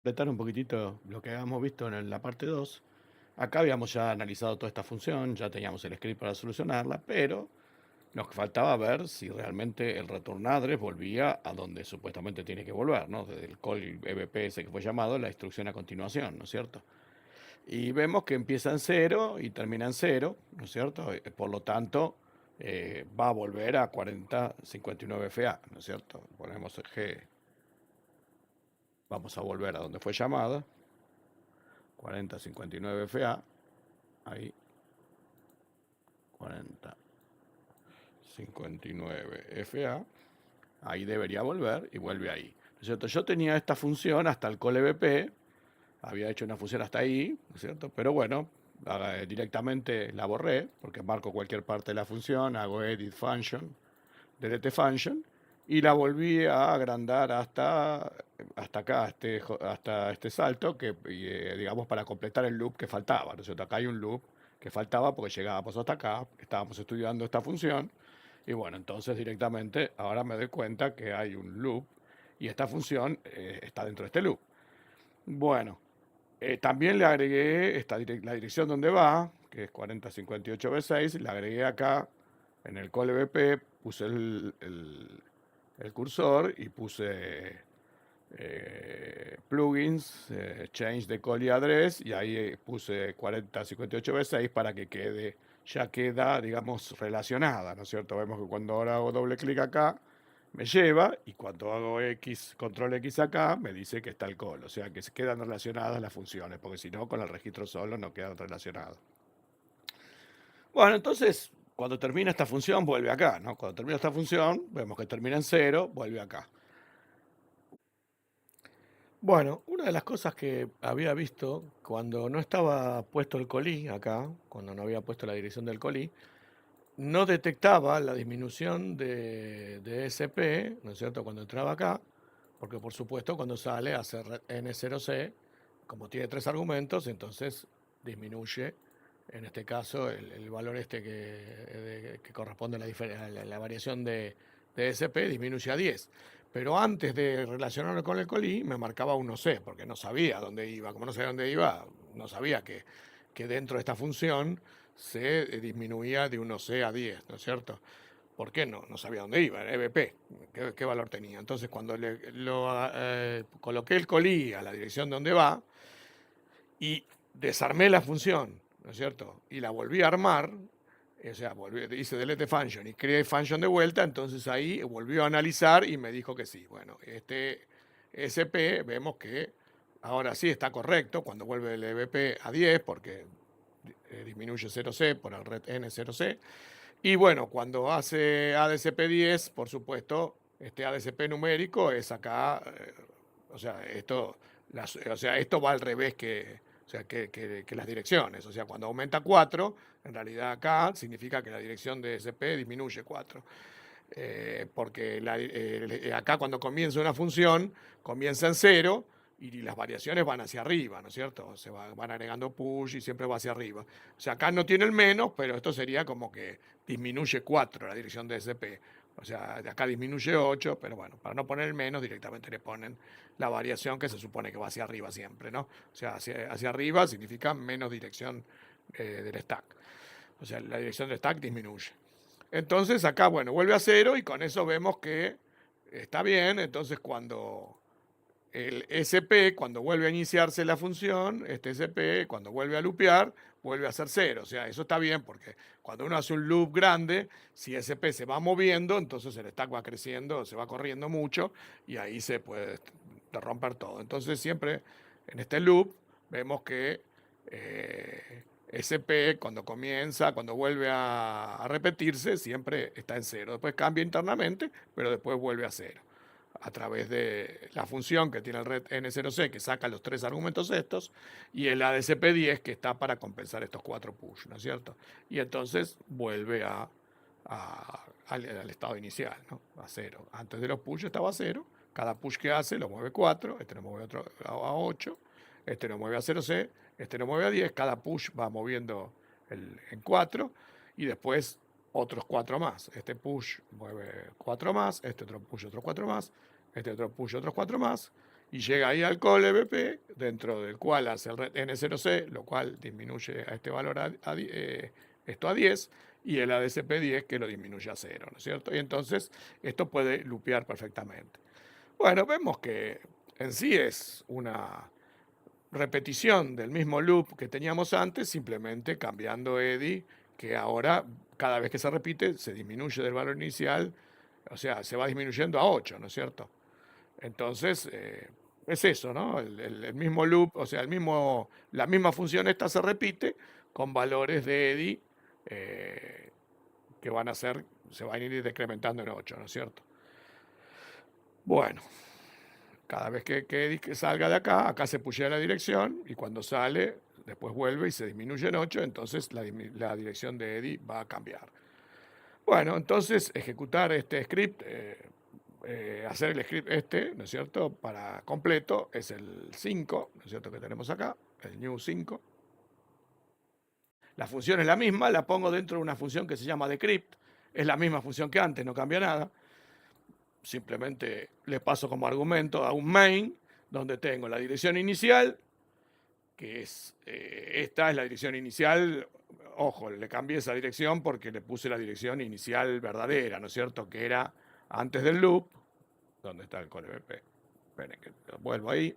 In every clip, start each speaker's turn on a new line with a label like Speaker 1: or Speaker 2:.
Speaker 1: Completar un poquitito lo que habíamos visto en la parte 2. Acá habíamos ya analizado toda esta función, ya teníamos el script para solucionarla, pero nos faltaba ver si realmente el return address volvía a donde supuestamente tiene que volver, ¿no? Desde el call EBP ese que fue llamado, la instrucción a continuación, ¿no es cierto? Y vemos que empieza en 0 y termina en 0, ¿no es cierto? Por lo tanto, va a volver a 4059 FA, ¿no es cierto? Ponemos el G, vamos a volver a donde fue llamada. 4059 FA, ahí 4059 FA, ahí debería volver y vuelve ahí. ¿No es cierto? Yo tenía esta función hasta el call EBP, había hecho una función hasta ahí, ¿no es cierto? Pero bueno, directamente la borré, porque marco cualquier parte de la función, hago edit function, delete function, y la volví a agrandar hasta acá, hasta este salto, que digamos para completar el loop que faltaba, ¿no es cierto? Acá hay un loop que faltaba porque llegábamos hasta acá, estábamos estudiando esta función, y bueno, entonces directamente ahora me doy cuenta que hay un loop y esta función está dentro de este loop. Bueno, también le agregué la dirección donde va, que es 4058B6, la agregué acá en el call EBP, puse el cursor y puse plugins, change the call address, y ahí puse 4058B6 para que quede, ya queda, digamos, relacionada, ¿no es cierto? Vemos que cuando ahora hago doble clic acá, me lleva, y cuando hago X, control X acá, me dice que está el call, o sea que se quedan relacionadas las funciones, porque si no, con el registro solo no quedan relacionados. Bueno, entonces, cuando termina esta función, vuelve acá, ¿no? Cuando termina esta función, vemos que termina en 0, vuelve acá. Bueno, una de las cosas que había visto cuando no estaba puesto el colí acá, cuando no había puesto la dirección del colí, no detectaba la disminución de SP, ¿no es cierto?, cuando entraba acá, porque por supuesto cuando sale hace N0C, como tiene tres argumentos, entonces disminuye, en este caso, el valor este que corresponde a la variación de SP, disminuye a 10. Pero antes de relacionarlo con el colí, me marcaba 1C, porque no sabía dónde iba. Como no sabía dónde iba, no sabía que dentro de esta función se disminuía de 1C a 10, ¿no es cierto? ¿Por qué no? No sabía dónde iba, era EBP, qué valor tenía. Entonces, cuando coloqué el colí a la dirección donde va y desarmé la función, ¿no es cierto? Y la volví a armar, o sea, hice delete function y creé function de vuelta, entonces ahí volvió a analizar y me dijo que sí. Bueno, este SP vemos que ahora sí está correcto cuando vuelve el EBP a 10, porque disminuye 0C por el red N0C. Y bueno, cuando hace ADCP10, por supuesto, este ADCP numérico es acá, o sea, esto va al revés que las direcciones. O sea, cuando aumenta 4, en realidad acá significa que la dirección de SP disminuye 4. Porque acá cuando comienza una función, comienza en 0 y las variaciones van hacia arriba, ¿no es cierto? Van agregando push y siempre va hacia arriba. O sea, acá no tiene el menos, pero esto sería como que disminuye 4 la dirección de SP. O sea, de acá disminuye 8, pero bueno, para no poner el menos, directamente le ponen la variación que se supone que va hacia arriba siempre, ¿no? O sea, hacia arriba significa menos dirección del stack. O sea, la dirección del stack disminuye. Entonces acá, bueno, vuelve a 0 y con eso vemos que está bien. Entonces cuando el SP, cuando vuelve a iniciarse la función, este SP, cuando vuelve a loopear, vuelve a ser 0. O sea, eso está bien porque cuando uno hace un loop grande, si SP se va moviendo, entonces el stack va creciendo, se va corriendo mucho y ahí se puede romper todo. Entonces siempre en este loop vemos que SP cuando comienza, cuando vuelve a repetirse, siempre está en 0. Después cambia internamente, pero después vuelve a 0 a través de la función que tiene el red N0C, que saca los tres argumentos estos, y el ADCP10, que está para compensar estos 4 push, ¿no es cierto? Y entonces vuelve al estado inicial, ¿no? A 0. Antes de los push estaba a 0, cada push que hace lo mueve 4, este lo mueve otro a 8, este lo mueve a 0C, este lo mueve a 10, cada push va moviendo en 4, y después otros 4 más. Este push mueve 4 más, este otro push otros 4 más, este otro push otros 4 más, y llega ahí al call EBP, dentro del cual hace el N0C, lo cual disminuye a este valor esto a 10, y el ADCP10 que lo disminuye a 0, ¿no es cierto? Y entonces esto puede lupear perfectamente. Bueno, vemos que en sí es una repetición del mismo loop que teníamos antes, simplemente cambiando EDI, que ahora cada vez que se repite se disminuye del valor inicial, o sea, se va disminuyendo a 8, ¿no es cierto? Entonces, es eso, ¿no? El mismo loop, o sea, la misma función esta se repite con valores de EDI que se van a ir decrementando en 8, ¿no es cierto? Bueno, cada vez que EDI salga de acá se pushea la dirección y cuando sale, después vuelve y se disminuye en 8, entonces la dirección de EDI va a cambiar. Bueno, entonces ejecutar este script, hacer el script ¿no es cierto? Para completo es el 5, ¿no es cierto? Que tenemos acá, el new 5. La función es la misma, la pongo dentro de una función que se llama decrypt, es la misma función que antes, no cambia nada. Simplemente le paso como argumento a un main, donde tengo la dirección inicial, que es, esta es la dirección inicial. Ojo, le cambié esa dirección porque le puse la dirección inicial verdadera, ¿no es cierto? Que era antes del loop. ¿Dónde está el call EBP? Esperen que vuelvo ahí.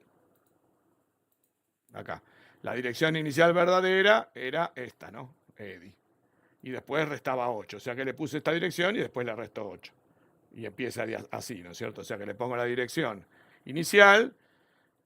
Speaker 1: Acá. La dirección inicial verdadera era esta, ¿no? EDI. Y después restaba 8. O sea que le puse esta dirección y después le resto 8. Y empieza así, ¿no es cierto? O sea que le pongo la dirección inicial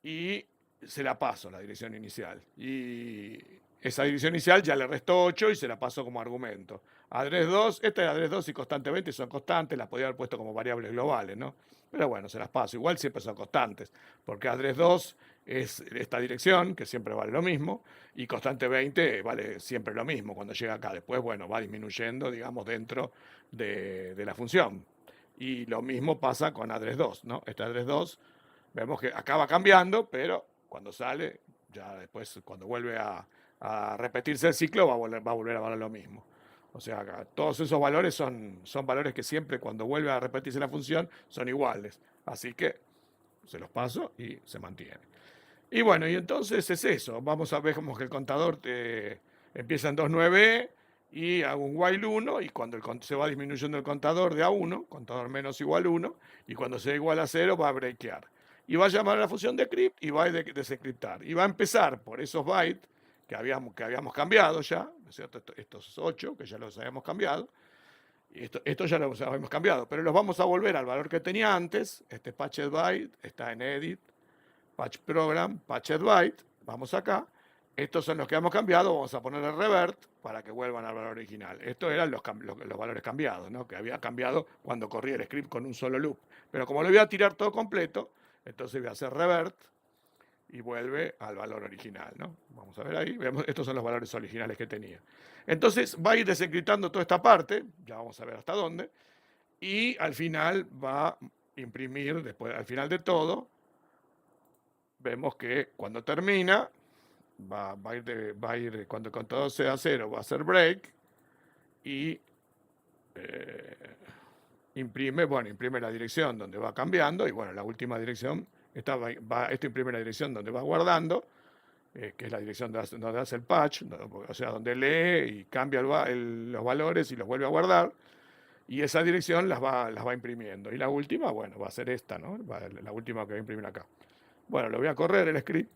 Speaker 1: y se la paso, la dirección inicial. Y esa dirección inicial ya le resto 8 y se la paso como argumento. Address 2, esta es address 2 y constantemente son constantes, las podía haber puesto como variables globales, ¿no? Pero bueno, se las paso. Igual siempre son constantes, porque address 2 es esta dirección, que siempre vale lo mismo, y constante 20 vale siempre lo mismo cuando llega acá. Después, bueno, va disminuyendo, digamos, dentro de la función. Y lo mismo pasa con address 2, ¿no? Este address 2, vemos que acaba cambiando, pero cuando sale, ya después, cuando vuelve a repetirse el ciclo, va a volver a valer lo mismo. O sea, todos esos valores son valores que siempre cuando vuelve a repetirse la función son iguales. Así que se los paso y se mantiene. Y bueno, y entonces es eso. Vamos a ver como que el contador empieza en 29 y hago un while 1 y cuando se va disminuyendo el contador de a 1, contador menos igual 1, y cuando sea igual a 0 va a breakear. Y va a llamar a la función decrypt y va a desencriptar. Y va a empezar por esos bytes que habíamos cambiado ya, ¿no es cierto? Estos 8 que ya los habíamos cambiado. Y esto ya los habíamos cambiado, pero los vamos a volver al valor que tenía antes. Este patched byte está en edit, patch program, patched byte, vamos acá, estos son los que hemos cambiado, vamos a poner el revert para que vuelvan al valor original. Estos eran los valores cambiados, ¿no? Que había cambiado cuando corría el script con un solo loop. Pero como lo voy a tirar todo completo, entonces voy a hacer revert y vuelve al valor original, ¿no? Vamos a ver ahí, vemos, estos son los valores originales que tenía. Entonces va a ir desencriptando toda esta parte, ya vamos a ver hasta dónde, y al final va a imprimir, después, al final de todo, vemos que cuando termina, va a ir cuando el contador sea 0, va a hacer break y imprime la dirección donde va cambiando y bueno, la última dirección, esto imprime la dirección donde va guardando, que es la dirección donde hace el patch, o sea, donde lee y cambia los valores y los vuelve a guardar. Y esa dirección las va imprimiendo. Y la última, bueno, va a ser esta, ¿no? La última que va a imprimir acá. Bueno, lo voy a correr el script.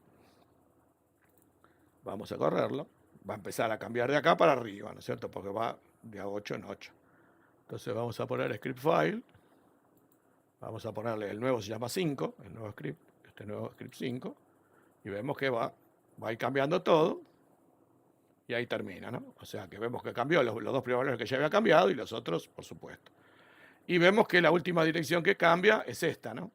Speaker 1: Vamos a correrlo. Va a empezar a cambiar de acá para arriba, ¿no es cierto? Porque va de a 8 en 8. Entonces vamos a poner script file. Vamos a ponerle, el nuevo se llama 5, el nuevo script, este nuevo script 5. Y vemos que va a ir cambiando todo. Y ahí termina, ¿no? O sea que vemos que cambió los dos primeros valores que ya había cambiado y los otros, por supuesto. Y vemos que la última dirección que cambia es esta, ¿no?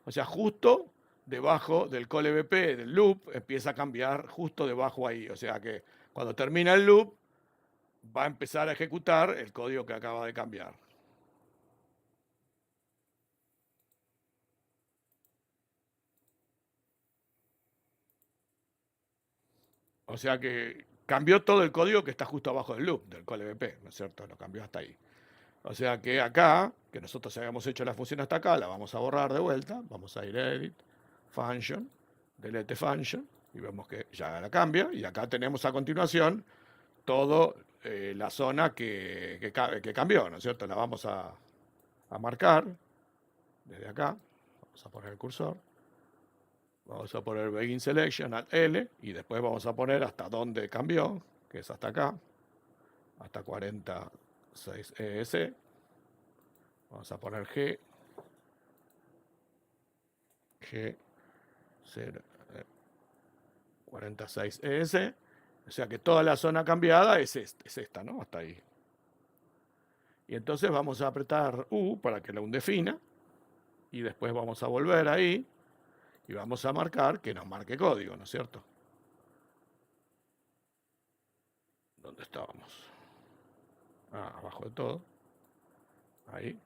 Speaker 1: O sea, justo debajo del call EBP del loop empieza a cambiar justo debajo ahí. O sea que cuando termina el loop va a empezar a ejecutar el código que acaba de cambiar. O sea que cambió todo el código que está justo abajo del loop del call EBP, ¿no es cierto? Lo cambió hasta ahí. O sea que acá, que nosotros habíamos hecho la función hasta acá, la vamos a borrar de vuelta. Vamos a ir a Edit, function, delete function, y vemos que ya la cambia, y acá tenemos a continuación toda la zona que cambió, ¿no es cierto? La vamos a marcar desde acá, vamos a poner el cursor, vamos a poner begin selection at L, y después vamos a poner hasta dónde cambió, que es hasta acá, hasta 46 ES, vamos a poner G0, 46 ES, o sea que toda la zona cambiada es esta, ¿no? Hasta ahí. Y entonces vamos a apretar U para que la undefina, y después vamos a volver ahí, y vamos a marcar que nos marque código, ¿no es cierto? ¿Dónde estábamos? Abajo de todo. Ahí.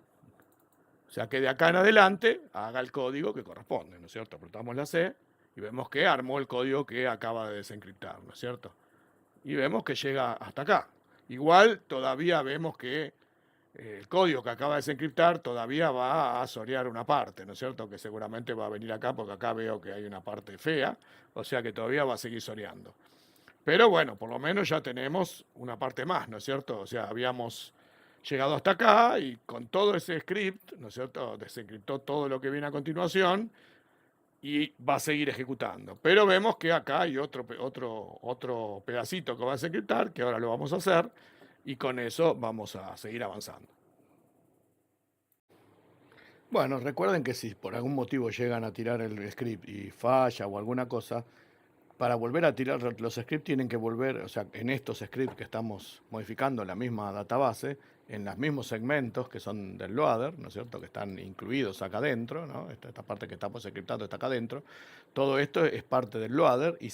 Speaker 1: O sea que de acá en adelante haga el código que corresponde, ¿no es cierto? Apretamos la C y vemos que armó el código que acaba de desencriptar, ¿no es cierto? Y vemos que llega hasta acá. Igual todavía vemos que el código que acaba de desencriptar todavía va a sorear una parte, ¿no es cierto? Que seguramente va a venir acá porque acá veo que hay una parte fea, o sea que todavía va a seguir soreando. Pero bueno, por lo menos ya tenemos una parte más, ¿no es cierto? O sea, habíamos llegado hasta acá y con todo ese script, ¿no es cierto? Desencriptó todo lo que viene a continuación y va a seguir ejecutando. Pero vemos que acá hay otro pedacito que va a desencriptar, que ahora lo vamos a hacer, y con eso vamos a seguir avanzando. Bueno, recuerden que si por algún motivo llegan a tirar el script y falla o alguna cosa, para volver a tirar los scripts tienen que volver, o sea, en estos scripts que estamos modificando en la misma database, en los mismos segmentos que son del loader, ¿no es cierto?, que están incluidos acá adentro, ¿no? Esta parte que estamos scriptando está acá adentro. Todo esto es parte del loader y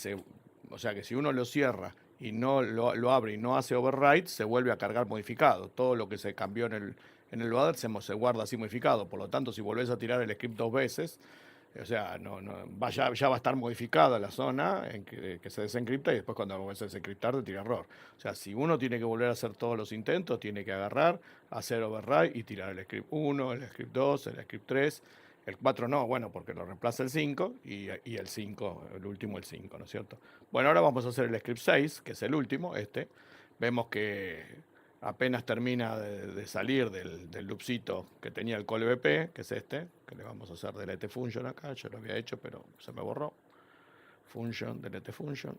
Speaker 1: o sea que si uno lo cierra y no lo abre y no hace override, se vuelve a cargar modificado. Todo lo que se cambió en el loader se guarda así modificado. Por lo tanto, si volvés a tirar el script 2 veces, o sea, ya va a estar modificada la zona en que se desencripta y después cuando vuelves a desencriptar te tira error. O sea, si uno tiene que volver a hacer todos los intentos, tiene que agarrar, hacer override y tirar el script 1, el script 2, el script 3, el 4 no, bueno, porque lo reemplaza el 5 y el 5, el último el 5, ¿no es cierto? Bueno, ahora vamos a hacer el script 6, que es el último, Vemos que apenas termina de salir del loopcito que tenía el callbp, que es que le vamos a hacer delete function acá, yo lo había hecho pero se me borró. Function, delete function,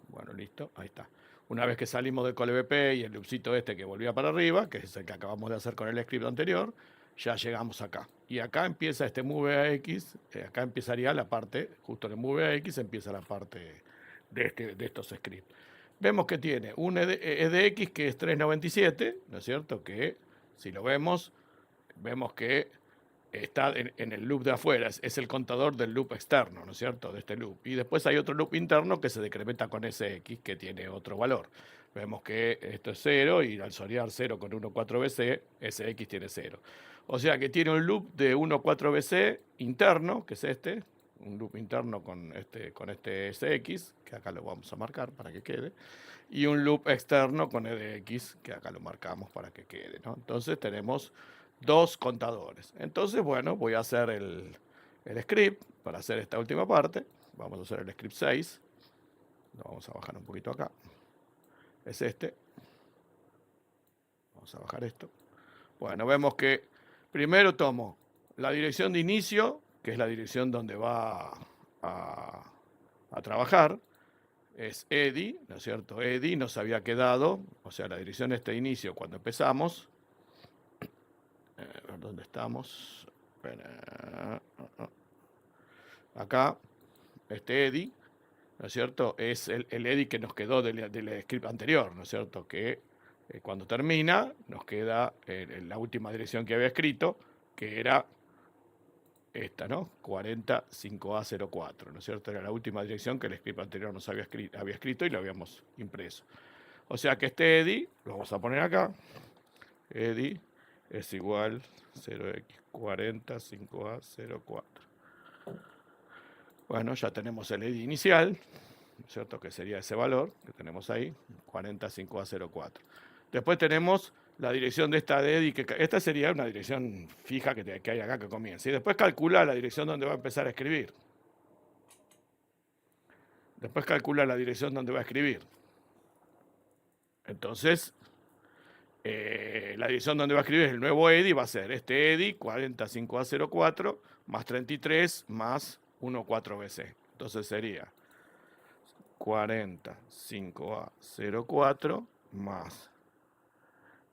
Speaker 1: bueno, listo, ahí está. Una vez que salimos del callbp y el loopcito que volvía para arriba, que es el que acabamos de hacer con el script anterior, ya llegamos acá. Y acá empieza este move a x, acá empezaría la parte, justo en el move a x empieza la parte de estos scripts. Vemos que tiene un EDX que es 397, ¿no es cierto? Que si lo vemos que está en el loop de afuera, es el contador del loop externo, ¿no es cierto? De este loop. Y después hay otro loop interno que se decrementa con ese X que tiene otro valor. Vemos que esto es 0 y al solear 0 con 1,4BC, ese X tiene 0. O sea que tiene un loop de 1,4BC interno, que es un loop interno con este SX, que acá lo vamos a marcar para que quede, y un loop externo con EDX, que acá lo marcamos para que quede, ¿no? Entonces tenemos dos contadores. Entonces, bueno, voy a hacer el script para hacer esta última parte. Vamos a hacer el script 6. Lo vamos a bajar un poquito acá. Es Vamos a bajar esto. Bueno, vemos que primero tomo la dirección de inicio, que es la dirección donde va a trabajar. Es EDI, ¿no es cierto? EDI nos había quedado, o sea, la dirección de inicio cuando empezamos. ¿Dónde estamos? Acá, EDI, ¿no es cierto? Es el EDI que nos quedó del script anterior, ¿no es cierto? Que cuando termina nos queda la última dirección que había escrito, que era esta, ¿no? 45A04, ¿no es cierto? Era la última dirección que el script anterior nos había escrito y lo habíamos impreso. O sea que este EDI, lo vamos a poner acá, EDI es igual 0x45A04. Bueno, ya tenemos el EDI inicial, ¿no es cierto? Que sería ese valor que tenemos ahí, 45A04. Después tenemos la dirección de esta EDI, que esta sería una dirección fija que hay acá que comienza. Y después calcula la dirección donde va a empezar a escribir. Después calcula la dirección donde va a escribir. Entonces, la dirección donde va a escribir el nuevo EDI va a ser este EDI 405A04 más 33 más 14BC. Entonces sería 45A04 más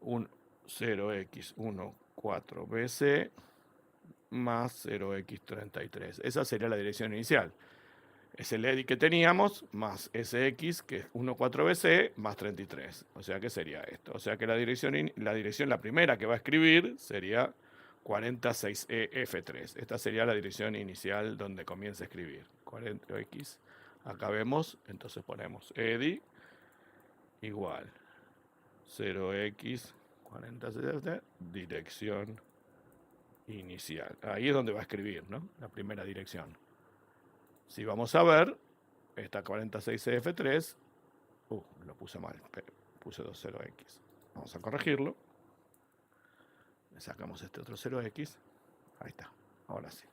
Speaker 1: 0x14bc más 0x33. Esa sería la dirección inicial. Es el EDI que teníamos más SX, que es 14bc, más 33. O sea que sería esto. O sea que la dirección, la primera que va a escribir sería 46EF3. Esta sería la dirección inicial donde comienza a escribir. 40X. Acá vemos, entonces ponemos EDI igual 0x46, dirección inicial. Ahí es donde va a escribir, ¿no? La primera dirección. Si vamos a ver, esta 46CF3, lo puse mal, puse 20X. Vamos a corregirlo. Le sacamos este otro 0X. Ahí está, ahora sí.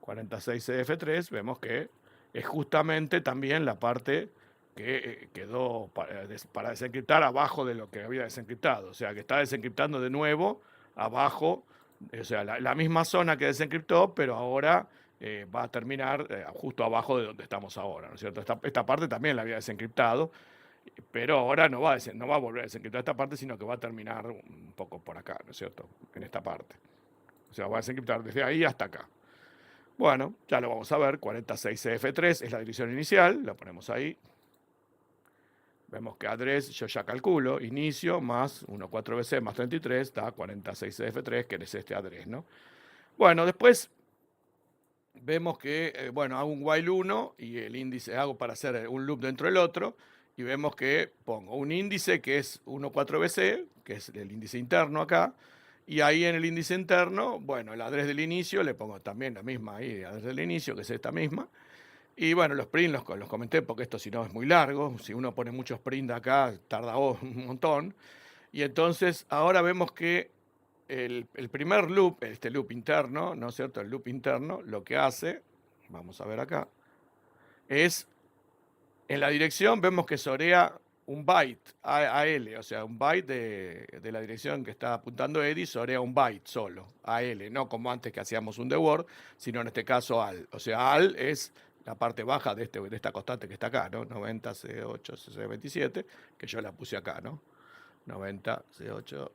Speaker 1: 46CF3, vemos que es justamente también la parte que quedó para desencriptar abajo de lo que había desencriptado. O sea, que está desencriptando de nuevo abajo, o sea, la misma zona que desencriptó, pero ahora va a terminar justo abajo de donde estamos ahora, ¿no es cierto? Esta parte también la había desencriptado, pero ahora no va a volver a desencriptar esta parte, sino que va a terminar un poco por acá, ¿no es cierto? En esta parte. O sea, va a desencriptar desde ahí hasta acá. Bueno, ya lo vamos a ver. 46CF3 es la dirección inicial, la ponemos ahí. Vemos que address yo ya calculo, inicio más 14BC más 33 da 46CF3, que es este address, ¿no? Bueno, después vemos que, bueno, hago un while 1 y el índice hago para hacer un loop dentro del otro, y vemos que pongo un índice que es 14BC, que es el índice interno acá, y ahí en el índice interno, bueno, el address del inicio, le pongo también la misma ahí, el address del inicio, que es esta misma. Y bueno, los print los comenté porque esto si no es muy largo. Si uno pone muchos print acá, tarda un montón. Y entonces ahora vemos que el primer loop, este loop interno, ¿no es cierto? El loop interno lo que hace, vamos a ver acá, es en la dirección vemos que sorea un byte AL, o sea, un byte de la dirección que está apuntando Eddie, sorea un byte solo, AL, no como antes que hacíamos un deword, sino en este caso AL. O sea, AL es la parte baja de esta constante que está acá, ¿no? 90 C8 C27, que yo la puse acá, ¿no? 90 C8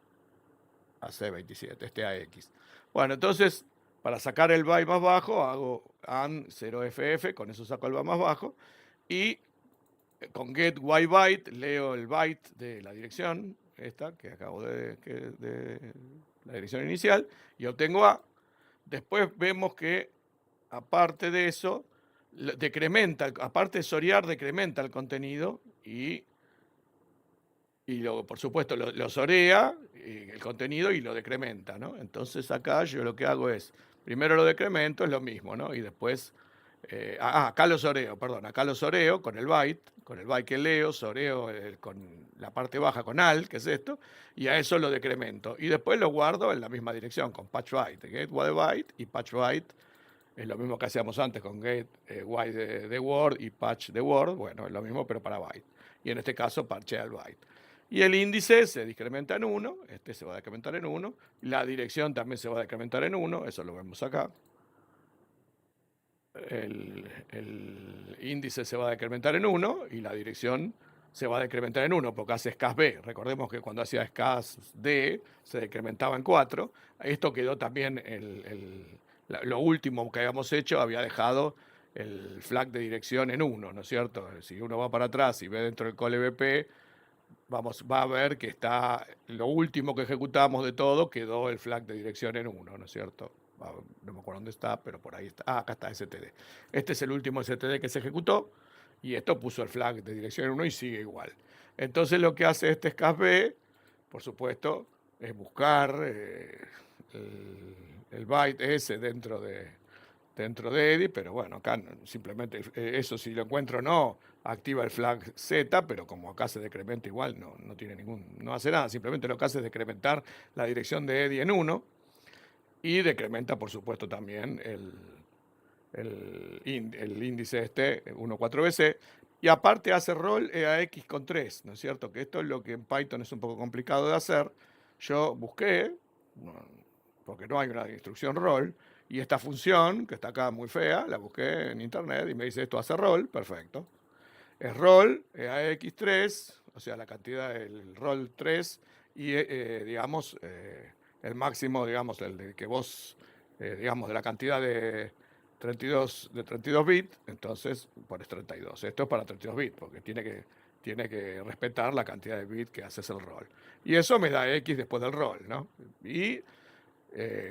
Speaker 1: a C27, este AX. Bueno, entonces, para sacar el byte más bajo, hago AND 0FF, con eso saco el byte más bajo, y con get y byte leo el byte de la dirección, esta que acabo de la dirección inicial, y obtengo A. Después vemos que, aparte de eso, decrementa, aparte de sorear, decrementa el contenido y por supuesto lo sorea el contenido y lo decrementa, ¿no? Entonces acá yo lo que hago es, primero lo decremento, es lo mismo, ¿no? Y después, acá lo soreo, perdón, acá lo soreo con el byte que leo, soreo con la parte baja con AL, que es esto, y a eso lo decremento. Y después lo guardo en la misma dirección, con patch byte, get y byte y patch byte. Es lo mismo que hacíamos antes con get y de word y patch de word. Bueno, es lo mismo pero para byte. Y en este caso parchea el byte. Y el índice se decrementa en 1, este se va a decrementar en 1, la dirección también se va a decrementar en 1, eso lo vemos acá. El índice se va a decrementar en 1 y la dirección se va a decrementar en 1 porque hace escas B. Recordemos que cuando hacía escas D se decrementaba en 4. Esto quedó también, lo último que habíamos hecho había dejado el flag de dirección en 1, ¿no es cierto? Si uno va para atrás y ve dentro del call EBP, va a ver que está, lo último que ejecutamos de todo, quedó el flag de dirección en 1, ¿no es cierto? No me acuerdo dónde está, pero por ahí está. Acá está STD. Este es el último STD que se ejecutó y esto puso el flag de dirección en 1 y sigue igual. Entonces lo que hace este SCASB, por supuesto, es buscar el byte ese dentro de EDI, pero bueno, acá simplemente eso si lo encuentro no, activa el flag Z, pero como acá se decrementa igual, no tiene no hace nada, simplemente lo que hace es decrementar la dirección de EDI en 1 y decrementa por supuesto también el índice 14BC, y aparte hace roll EAX con 3, ¿no es cierto? Que esto es lo que en Python es un poco complicado de hacer. Yo busqué, porque no hay una instrucción roll, y esta función, que está acá muy fea, la busqué en internet y me dice esto hace roll, perfecto. Es roll EAX3, o sea, la cantidad del roll 3, y digamos, el máximo, digamos, el de que vos, digamos, de la cantidad de 32 bits, entonces pones 32. Esto es para 32 bits, porque tiene que respetar la cantidad de bits que haces el roll. Y eso me da X después del roll, ¿no? Y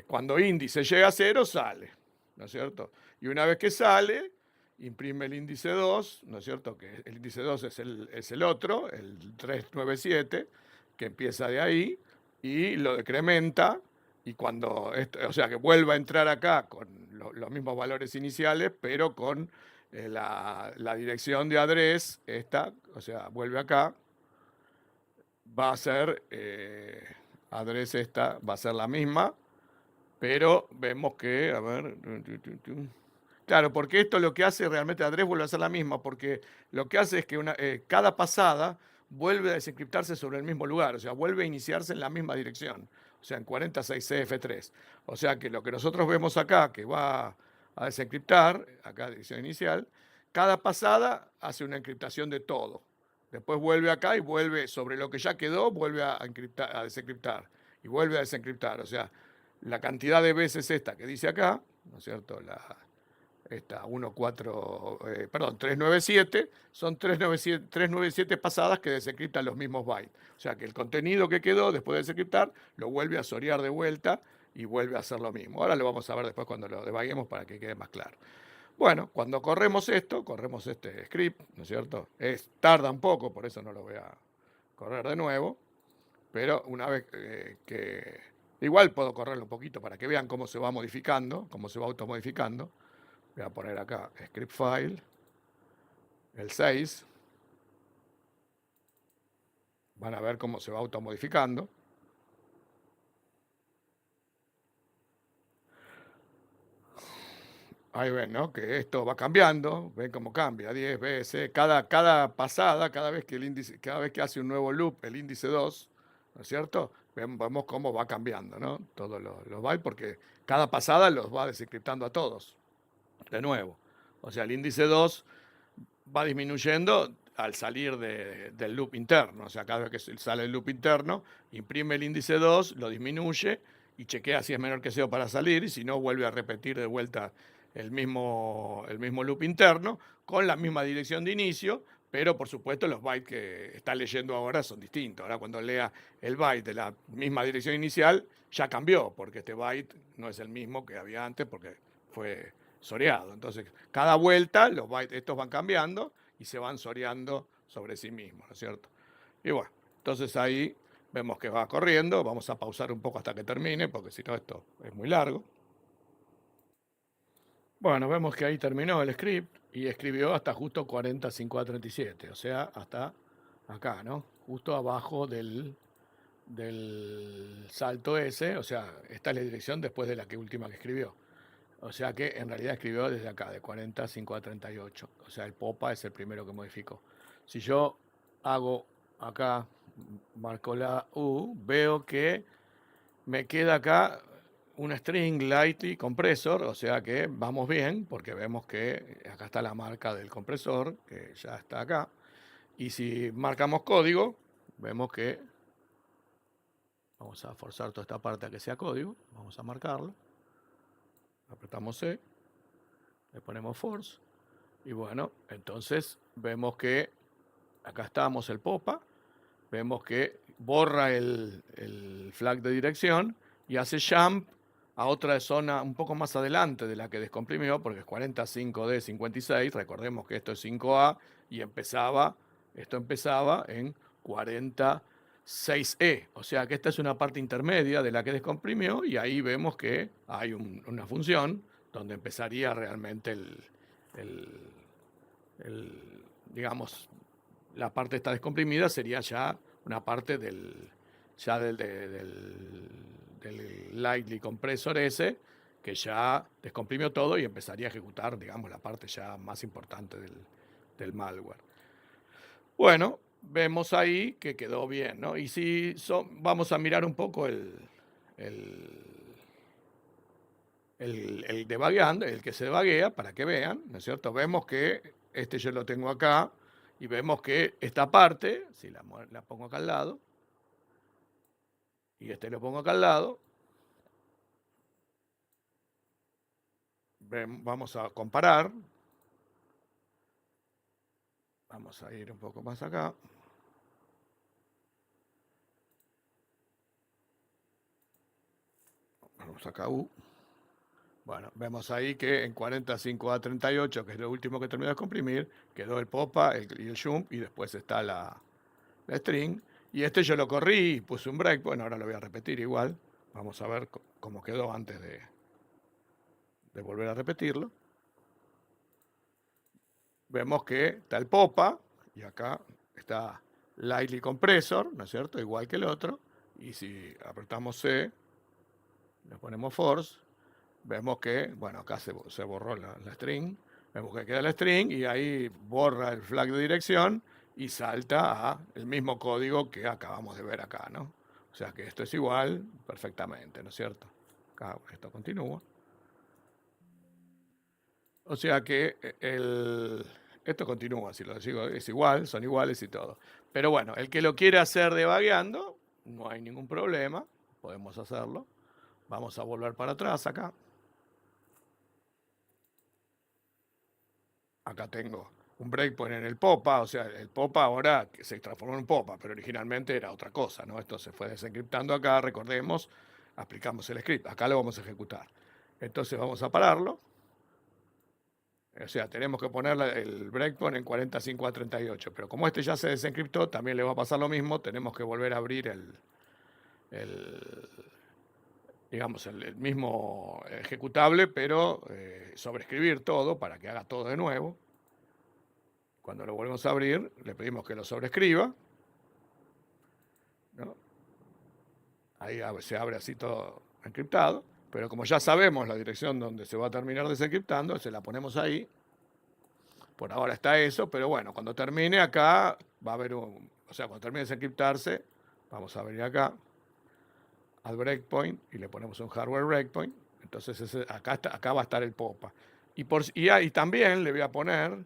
Speaker 1: cuando índice llega a 0, sale, ¿no es cierto? Y una vez que sale, imprime el índice 2, ¿no es cierto? Que el índice 2 es el otro, el 397, que empieza de ahí y lo decrementa. Y cuando, o sea, que vuelva a entrar acá con los mismos valores iniciales, pero con la dirección de address, esta, o sea, vuelve acá, va a ser, address esta, va a ser la misma, pero vemos que, a ver, claro, porque esto lo que hace realmente Andrés vuelve a ser la misma, porque lo que hace es que cada pasada vuelve a desencriptarse sobre el mismo lugar, o sea, vuelve a iniciarse en la misma dirección, o sea, en 46CF3. O sea que lo que nosotros vemos acá, que va a desencriptar, acá dirección inicial, cada pasada hace una encriptación de todo. Después vuelve acá y vuelve sobre lo que ya quedó, vuelve a desencriptar y vuelve a desencriptar. O sea, la cantidad de veces esta que dice acá, ¿no es cierto? Esta 397, son 397 pasadas que desencriptan los mismos bytes. O sea que el contenido que quedó después de desencriptar lo vuelve a sorear de vuelta y vuelve a hacer lo mismo. Ahora lo vamos a ver después cuando lo debaguemos para que quede más claro. Bueno, cuando corremos esto, corremos este script, ¿no es cierto? Tarda un poco, por eso no lo voy a correr de nuevo, pero una vez que... Igual puedo correrlo un poquito para que vean cómo se va modificando, cómo se va automodificando. Voy a poner acá script file, el 6. Van a ver cómo se va automodificando. Ahí ven, ¿no? Que esto va cambiando, ven cómo cambia, 10 veces, cada pasada, cada vez que hace un nuevo loop, el índice 2, ¿no es cierto? Vemos cómo va cambiando, ¿no? Todos los bytes, porque cada pasada los va desencriptando a todos, de nuevo. O sea, el índice 2 va disminuyendo al salir del loop interno. O sea, cada vez que sale el loop interno, imprime el índice 2, lo disminuye y chequea si es menor que 0 para salir, y si no, vuelve a repetir de vuelta el mismo loop interno con la misma dirección de inicio, pero por supuesto los bytes que está leyendo ahora son distintos. Ahora cuando lea el byte de la misma dirección inicial, ya cambió, porque este byte no es el mismo que había antes, porque fue soreado. Entonces, cada vuelta los bytes estos van cambiando y se van soreando sobre sí mismos, ¿no es cierto? Y bueno, entonces ahí vemos que va corriendo. Vamos a pausar un poco hasta que termine, porque si no esto es muy largo. Bueno, vemos que ahí terminó el script y escribió hasta justo 40.537, o sea, hasta acá, ¿no? Justo abajo del salto ese, o sea, esta es la dirección después de la última que escribió. O sea que en realidad escribió desde acá, de 40.5 a 38. O sea, el popa es el primero que modificó. Si yo hago acá, marco la U, veo que me queda acá una string lightly compressor, o sea que vamos bien, porque vemos que acá está la marca del compresor, que ya está acá. Y si marcamos código, vemos que vamos a forzar toda esta parte a que sea código. Vamos a marcarlo. Apretamos C, le ponemos force. Y bueno, entonces vemos que acá estamos el popa, vemos que borra el flag de dirección y hace jump a otra zona un poco más adelante de la que descomprimió, porque es 45D56, recordemos que esto es 5A y esto empezaba en 46E, o sea que esta es una parte intermedia de la que descomprimió, y ahí vemos que hay una función donde empezaría realmente el, digamos, la parte está descomprimida, sería ya una parte del lightly compressor ese, que ya descomprimió todo y empezaría a ejecutar, digamos, la parte ya más importante del malware. Bueno, vemos ahí que quedó bien, ¿no? Y si vamos a mirar un poco el, el debugueando, el que se debuguea, para que vean, ¿no es cierto? Vemos que este yo lo tengo acá y vemos que esta parte, si la pongo acá al lado, y este lo pongo acá al lado, vamos a comparar, vamos a ir un poco más acá. Vamos acá U. Bueno, vemos ahí que en 45A38, que es lo último que terminó de comprimir, quedó el popa y el jump, y después está la string. Y este yo lo corrí y puse un break. Bueno, ahora lo voy a repetir igual. Vamos a ver cómo quedó antes de volver a repetirlo. Vemos que está el popa, y acá está lightly compressor, ¿no es cierto? Igual que el otro. Y si apretamos C, le ponemos force, vemos que, bueno, acá se borró la string, vemos que queda la string y ahí borra el flag de dirección y salta a el mismo código que acabamos de ver acá, ¿no? O sea que esto es igual perfectamente, ¿no es cierto? Acá esto continúa. O sea que esto continúa, si lo digo, es igual, son iguales y todo. Pero bueno, el que lo quiera hacer debugueando, no hay ningún problema, podemos hacerlo. Vamos a volver para atrás acá. Acá tengo un breakpoint en el popa, o sea, el popa ahora se transformó en un popa, pero originalmente era otra cosa, ¿no? Esto se fue desencriptando acá, recordemos, aplicamos el script, acá lo vamos a ejecutar. Entonces vamos a pararlo, o sea, tenemos que poner el breakpoint en 45A38, pero como este ya se desencriptó, también le va a pasar lo mismo, tenemos que volver a abrir el digamos, el mismo ejecutable, pero sobreescribir todo para que haga todo de nuevo. Cuando lo volvemos a abrir, le pedimos que lo sobrescriba, ¿no? Ahí se abre así todo encriptado, pero como ya sabemos la dirección donde se va a terminar desencriptando, se la ponemos ahí. Por ahora está eso, pero bueno, cuando termine acá va a haber o sea, cuando termine de desencriptarse, vamos a venir acá al breakpoint y le ponemos un hardware breakpoint. Entonces acá va a estar el popa. Y también le voy a poner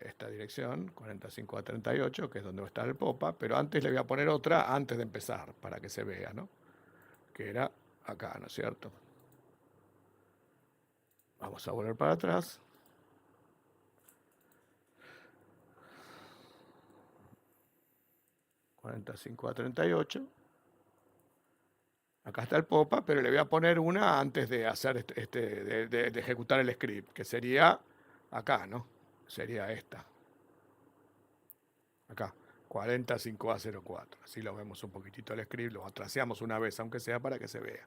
Speaker 1: esta dirección, 45A38, que es donde va a estar el popa, pero antes le voy a poner otra antes de empezar, para que se vea, ¿no? Que era acá, ¿no es cierto? Vamos a volver para atrás. (45A38). Acá está el popa, pero le voy a poner una antes de hacer de ejecutar el script, que sería acá, ¿no? Sería esta. Acá, 45A04. Así lo vemos un poquitito el script, lo traceamos una vez, aunque sea para que se vea.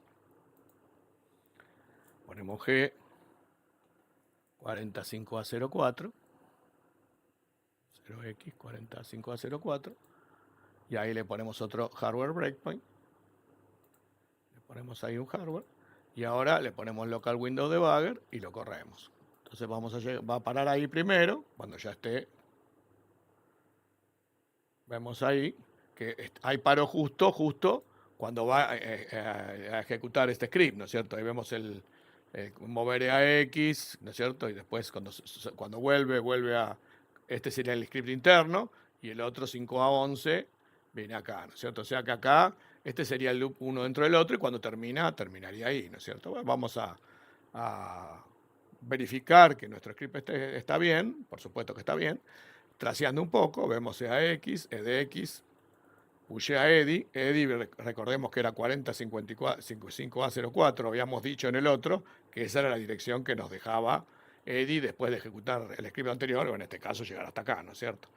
Speaker 1: Ponemos G, 45A04, 0x, 45A04, y ahí le ponemos otro hardware breakpoint. Le ponemos ahí un hardware, y ahora le ponemos local window debugger y lo corremos. Entonces va a parar ahí primero, cuando ya esté. Vemos ahí que ahí paró justo cuando va a ejecutar este script, ¿no es cierto? Ahí vemos el mover a X, ¿no es cierto? Y después cuando vuelve a, este sería el script interno, y el otro 5A11 viene acá, ¿no es cierto? O sea que acá este sería el loop uno dentro del otro, y cuando terminaría ahí, ¿no es cierto? Bueno, vamos a verificar que nuestro script está bien, por supuesto que está bien. Traceando un poco, vemos EAX, EDX, pushé a EDI. EDI, recordemos que era 4055A04, habíamos dicho en el otro que esa era la dirección que nos dejaba EDI después de ejecutar el script anterior, o en este caso llegar hasta acá, ¿no es cierto?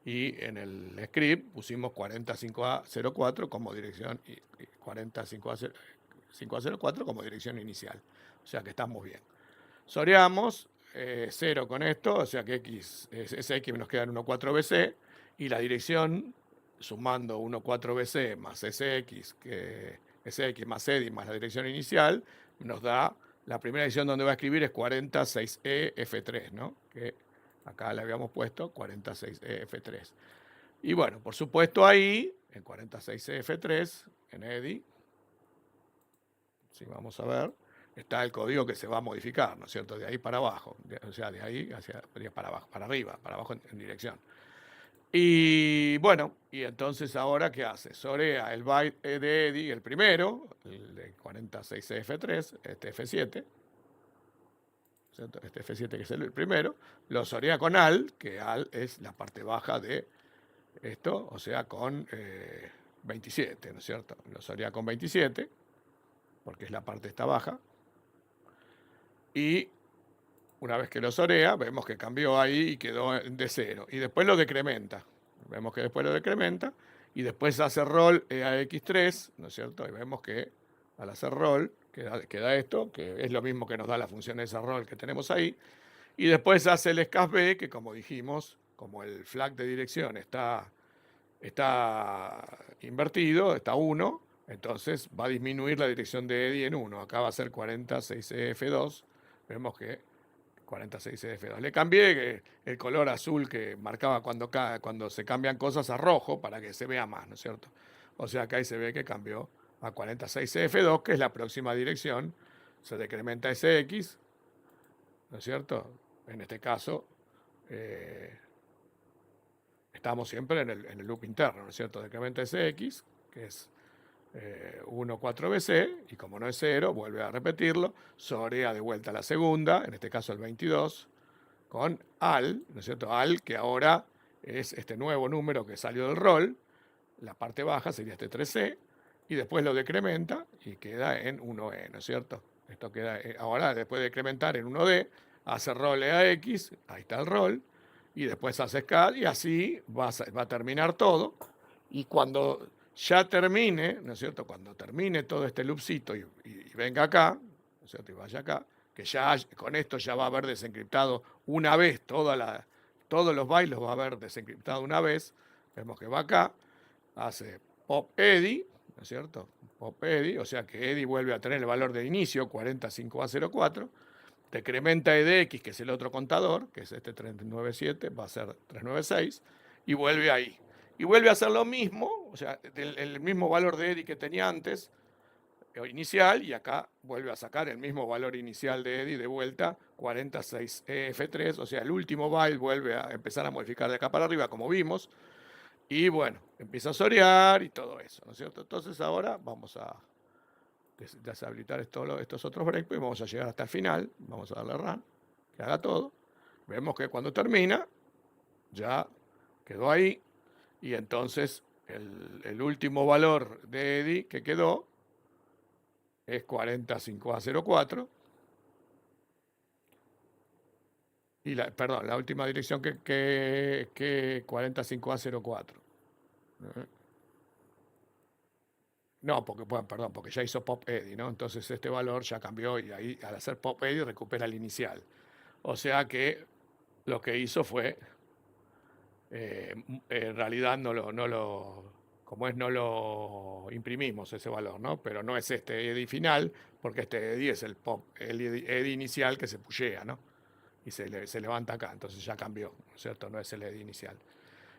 Speaker 1: Y en el script pusimos 45A04 como dirección y 45A04 como dirección inicial. O sea que estamos bien. Soreamos 0 con esto, o sea que ese X nos queda en 14BC, y la dirección, sumando 14BC más SX, que SX más EDI más la dirección inicial, nos da, la primera edición donde va a escribir es 46E-F3, ¿no? Que acá le habíamos puesto 46E-F3. Y bueno, por supuesto ahí, en 46F3, en EDI, si vamos a ver, está el código que se va a modificar, ¿no es cierto? De ahí para abajo, o sea, de ahí hacia para abajo, para arriba, para abajo en dirección. Y bueno, y entonces ahora, ¿qué hace? Sorea el byte de EDI, el primero, el de 46F3, este F7, ¿cierto? Este F7 que es el primero, lo sorea con AL, que AL es la parte baja de esto, o sea, con 27, ¿no es cierto? Lo sorea con 27, porque es la parte esta baja, y una vez que lo sorea, vemos que cambió ahí y quedó de 0, y después lo decrementa, vemos que después lo decrementa, y después hace roll EAX3, ¿no es cierto? Y vemos que al hacer roll queda esto, que es lo mismo que nos da la función de ese roll que tenemos ahí, y después hace el scasB, que como dijimos, como el flag de dirección está invertido, está 1, entonces va a disminuir la dirección de EDI en 1. Acá va a ser 46F2. Vemos que 46F2. Le cambié el color azul que marcaba cuando se cambian cosas a rojo para que se vea más, ¿no es cierto? O sea que ahí se ve que cambió a 46F2, que es la próxima dirección. Se decrementa ese X, ¿no es cierto? En este caso, estamos siempre en el loop interno, ¿no es cierto? Decrementa ese X, que es 1, 4BC, y como no es 0, vuelve a repetirlo, sorea de vuelta a la segunda, en este caso el 22, con AL, ¿no es cierto? AL, que ahora es este nuevo número que salió del rol, la parte baja sería este 3C, y después lo decrementa y queda en 1E, ¿no es cierto? Esto queda, ahora después de decrementar en 1D, hace roll EAX, ahí está el rol, y después hace SCAD, y así va a terminar todo, y cuando ya termine, ¿no es cierto? Cuando termine todo este loopcito y venga acá, ¿no es cierto? Y vaya acá, que ya con esto ya va a haber desencriptado una vez todos los bytes los va a haber desencriptado una vez. Vemos que va acá, hace pop EDI, ¿no es cierto? Pop EDI, o sea que EDI vuelve a tener el valor de inicio, 45A04, decrementa EDX, que es el otro contador, que es este 397, va a ser 396, y vuelve ahí. Y vuelve a hacer lo mismo, o sea, el mismo valor de EDI que tenía antes, inicial, y acá vuelve a sacar el mismo valor inicial de EDI de vuelta, 46F3, o sea, el último byte vuelve a empezar a modificar de acá para arriba, como vimos, y bueno, empieza a sorear y todo eso, ¿no es cierto? Entonces ahora vamos a deshabilitar estos otros breakpoints, vamos a llegar hasta el final, vamos a darle run, que haga todo. Vemos que cuando termina, ya quedó ahí, y entonces el último valor de EDI que quedó es 45A04, y la última dirección que 45A04. No, porque ya hizo pop eddy, ¿no? Entonces este valor ya cambió y ahí al hacer pop eddy recupera el inicial. O sea que lo que hizo fue, en realidad como es, no lo imprimimos ese valor, ¿no? Pero no es este eddy final, porque este eddy es el eddy inicial que se pushea, ¿no? Y se levanta acá, entonces ya cambió, ¿no es cierto? No es el eddy inicial.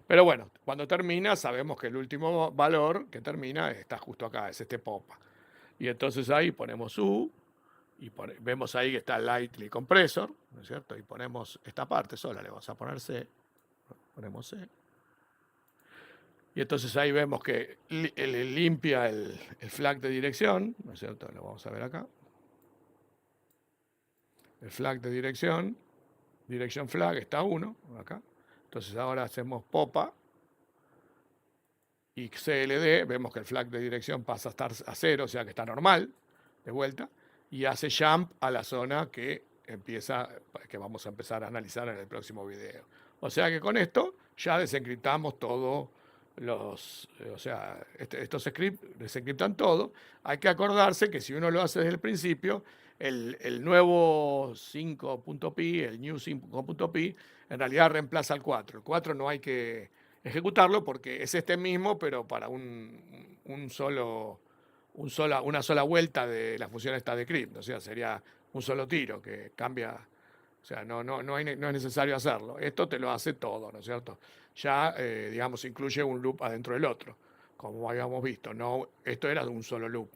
Speaker 1: Pero bueno, cuando termina, sabemos que el último valor que termina está justo acá, es este popa. Y entonces ahí ponemos U, y vemos ahí que está Lightly Compressor, ¿no es cierto? Y ponemos esta parte sola, le vamos a poner C, ponemos C. Y entonces ahí vemos que limpia el flag de dirección, ¿no es cierto? Lo vamos a ver acá. El flag de dirección flag está 1, acá. Entonces ahora hacemos popa y CLD, vemos que el flag de dirección pasa a estar a 0, o sea que está normal, de vuelta, y hace jump a la zona que vamos a empezar a analizar en el próximo video. O sea que con esto ya desencriptamos todo o sea, estos scripts desencriptan todo. Hay que acordarse que si uno lo hace desde el principio, el nuevo 5.pi, el new 5.pi, en realidad reemplaza al 4. El 4 no hay que ejecutarlo porque es este mismo, pero para un solo una sola vuelta de la función esta de crypt, o sea, sería un solo tiro que cambia, o sea, no es necesario hacerlo. Esto te lo hace todo, ¿no es cierto? Ya, digamos, incluye un loop adentro del otro, como habíamos visto. No, esto era un solo loop,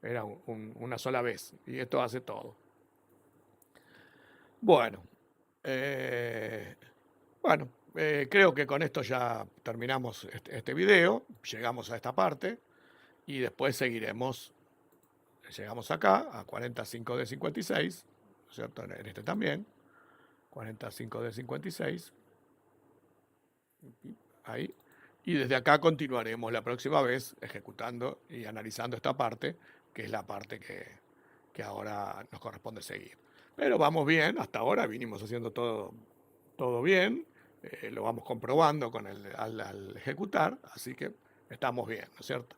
Speaker 1: era una sola vez, y esto hace todo. Bueno, eh, bueno, creo que con esto ya terminamos este video, llegamos a esta parte y después seguiremos. Llegamos acá a 45D56, ¿no es cierto? En este también, 45D56, ahí. Y desde acá continuaremos la próxima vez ejecutando y analizando esta parte, que es la parte que ahora nos corresponde seguir. Pero vamos bien, hasta ahora vinimos haciendo todo bien, lo vamos comprobando al ejecutar, así que estamos bien, ¿no es cierto?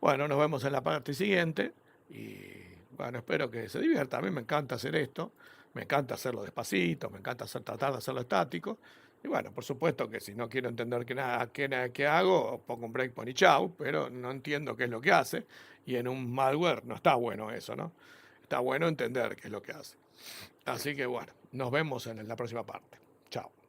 Speaker 1: Bueno, nos vemos en la parte siguiente y bueno, espero que se divierta. A mí me encanta hacer esto, me encanta hacerlo despacito, me encanta tratar de hacerlo estático. Y bueno, por supuesto que si no quiero entender qué hago, pongo un breakpoint y chau, pero no entiendo qué es lo que hace. Y en un malware no está bueno eso, ¿no? Está bueno entender qué es lo que hace. Así que bueno, nos vemos en la próxima parte. Chao.